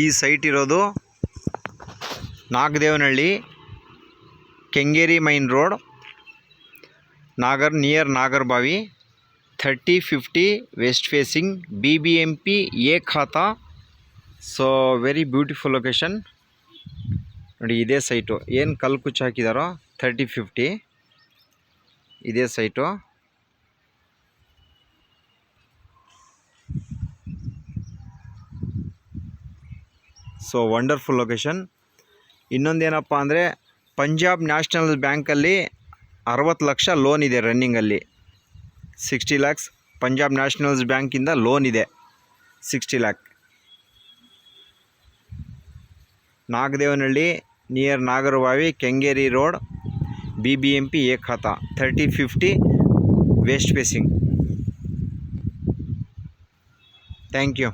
ಈ ಸೈಟ್ ಇರೋದು Nagadevanahalli, Kengeri main road, near Nagarbhavi, 3050 west facing, BBMP A ಖಾತಾ. ಸೊ ವೆರಿ ಬ್ಯೂಟಿಫುಲ್ ಲೊಕೇಶನ್ ನೋಡಿ. ಇದೇ ಸೈಟು ಏನು ಕಲ್ಲು ಕುಚ್ಚು ಹಾಕಿದಾರೋ 3050 ಇದೇ ಸೈಟು. So wonderful location. ಇನ್ನೊಂದೇನಪ್ಪ ಅಂದರೆ ಪಂಜಾಬ್ ನ್ಯಾಷನಲ್ ಬ್ಯಾಂಕಲ್ಲಿ 60 ಲಕ್ಷ ಲೋನ್ ಇದೆ ರನ್ನಿಂಗಲ್ಲಿ. 60 ಲ್ಯಾಕ್ಸ್ ಪಂಜಾಬ್ ನ್ಯಾಷನಲ್ಸ್ ಬ್ಯಾಂಕಿಂದ ಲೋನ್ ಇದೆ, 60 lac. Nagadevanahalli near Nagarbhavi, Kengeri road, BBMP A ಖಾತಾ, 3050 ವೆಸ್ಟ್ ಫೇಸಿಂಗ್. Thank you.